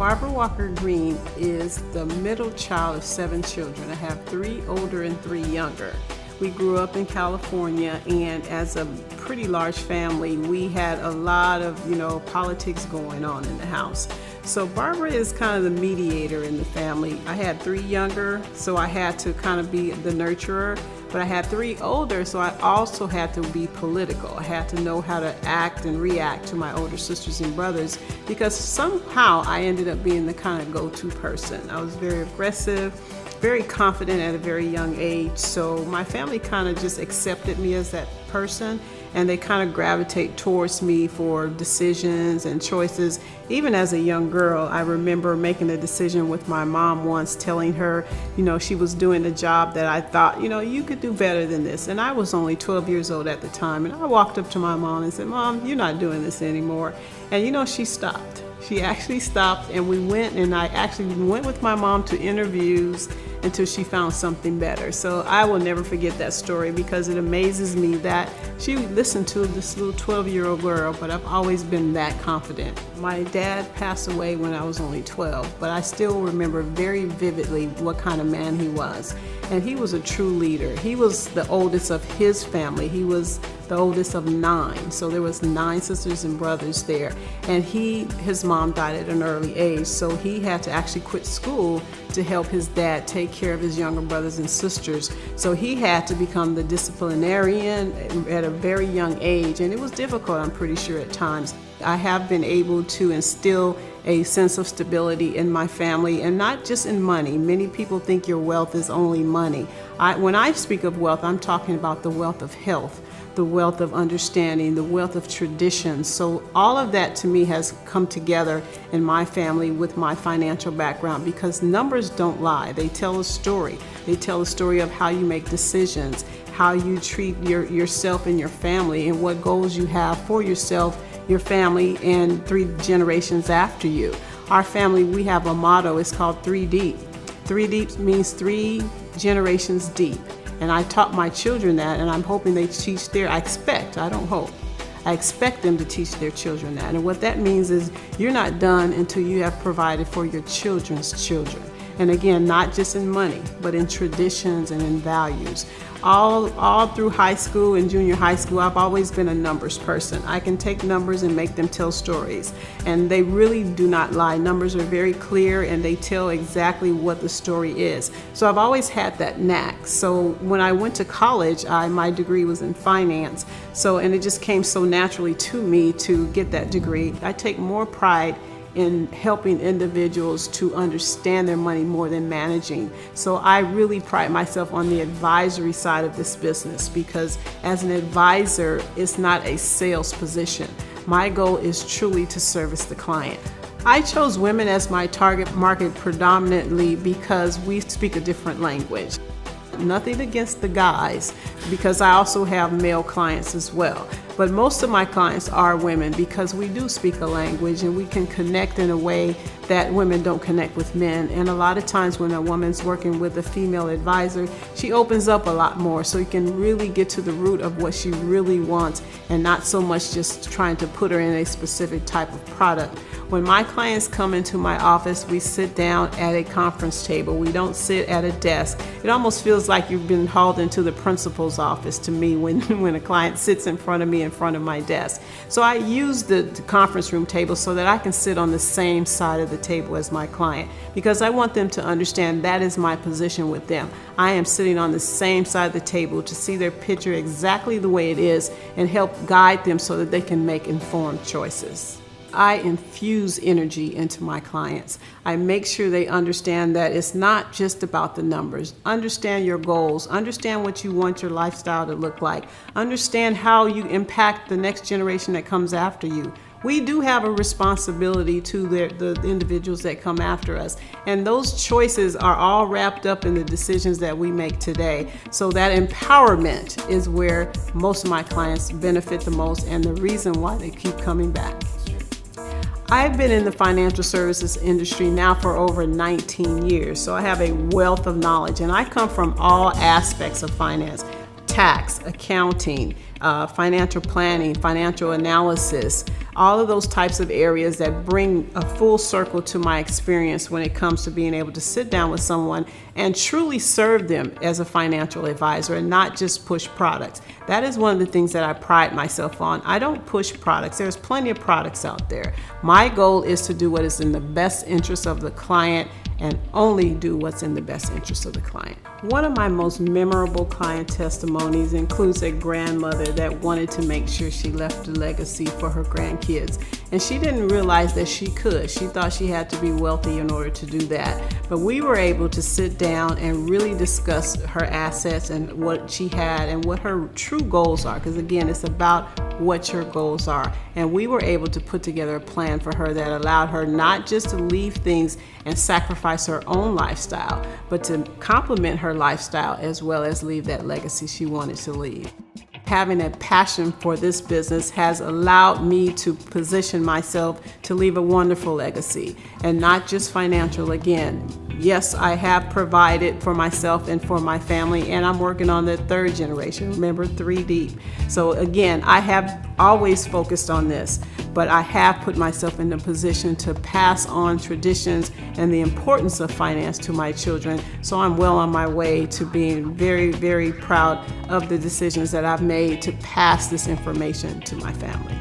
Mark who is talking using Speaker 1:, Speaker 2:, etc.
Speaker 1: Barbara Walker Green is the middle child of 7 children. I have 3 older and 3 younger. We grew up in California, and as a pretty large family, we had a lot of, politics going on in the house. So Barbara is kind of the mediator in the family. I had 3 younger, so I had to kind of be the nurturer, but I had 3 older, so I also had to be political. I had to know how to act and react to my older sisters and brothers, because somehow I ended up being the kind of go-to person. I was very aggressive, very confident at a very young age, so my family kind of just accepted me as that person, and they kind of gravitate towards me for decisions and choices. Even as a young girl, I remember making a decision with my mom once, telling her, she was doing a job that I thought, you could do better than this. And I was only 12 years old at the time, and I walked up to my mom and said, "Mom, you're not doing this anymore." And she stopped. She actually stopped, and we went, and I actually went with my mom to interviews until she found something better. So I will never forget that story, because it amazes me that she listened to this little 12-year-old girl, but I've always been that confident. My dad passed away when I was only 12, but I still remember very vividly what kind of man he was. And he was a true leader. He was the oldest of his family. He was the oldest of 9. So there was 9 sisters and brothers there. And his mom died at an early age, so he had to actually quit school to help his dad take care of his younger brothers and sisters. So he had to become the disciplinarian at a very young age, and it was difficult, I'm pretty sure, at times. I have been able to instill a sense of stability in my family, and not just in money. Many people think your wealth is only money. When I speak of wealth, I'm talking about the wealth of health, the wealth of understanding, the wealth of traditions. So all of that to me has come together in my family with my financial background, because numbers don't lie. They tell a story. They tell a story of how you make decisions, how you treat yourself and your family, and what goals you have for yourself, your family, and 3 generations after you. Our family, we have a motto. It's called 3 Deep. 3 Deep means 3 generations deep. And I taught my children that, and I'm hoping they teach I expect them to teach their children that. And what that means is you're not done until you have provided for your children's children. And again, not just in money, but in traditions and in values. All through high school and junior high school, I've always been a numbers person. I can take numbers and make them tell stories. And they really do not lie. Numbers are very clear, and they tell exactly what the story is. So I've always had that knack. So when I went to college, my degree was in finance. And it just came so naturally to me to get that degree. I take more pride in helping individuals to understand their money more than managing. So I really pride myself on the advisory side of this business, because as an advisor, it's not a sales position. My goal is truly to service the client. I chose women as my target market predominantly because we speak a different language. Nothing against the guys, because I also have male clients as well. But most of my clients are women, because we do speak a language and we can connect in a way that women don't connect with men. And a lot of times when a woman's working with a female advisor, she opens up a lot more, so you can really get to the root of what she really wants, and not so much just trying to put her in a specific type of product. When my clients come into my office, we sit down at a conference table. We don't sit at a desk. It almost feels like you've been hauled into the principal's office to me when a client sits in front of me in front of my desk. So I use the conference room table so that I can sit on the same side of the table as my client, because I want them to understand that is my position with them. I am sitting on the same side of the table to see their picture exactly the way it is and help guide them so that they can make informed choices. I infuse energy into my clients. I make sure they understand that it's not just about the numbers. Understand your goals. Understand what you want your lifestyle to look like. Understand how you impact the next generation that comes after you. We do have a responsibility to the individuals that come after us. And those choices are all wrapped up in the decisions that we make today. So that empowerment is where most of my clients benefit the most, and the reason why they keep coming back. I've been in the financial services industry now for over 19 years, so I have a wealth of knowledge, and I come from all aspects of finance. tax, accounting, financial planning, financial analysis, all of those types of areas that bring a full circle to my experience when it comes to being able to sit down with someone and truly serve them as a financial advisor and not just push products. That is one of the things that I pride myself on. I don't push products. There's plenty of products out there. My goal is to do what is in the best interest of the client and only do what's in the best interest of the client. One of my most memorable client testimonies includes a grandmother that wanted to make sure she left a legacy for her grandkids. And she didn't realize that she could. She thought she had to be wealthy in order to do that. But we were able to sit down and really discuss her assets and what she had and what her true goals are. Because again, it's about what your goals are. And we were able to put together a plan for her that allowed her not just to leave things and sacrifice her own lifestyle, but to complement her lifestyle as well as leave that legacy she wanted to leave. Having a passion for this business has allowed me to position myself to leave a wonderful legacy, and not just financial. Again, yes, I have provided for myself and for my family, and I'm working on the third generation, remember 3 deep. So again, I have always focused on this, but I have put myself in a position to pass on traditions and the importance of finance to my children. So I'm well on my way to being very, very proud of the decisions that I've made to pass this information to my family.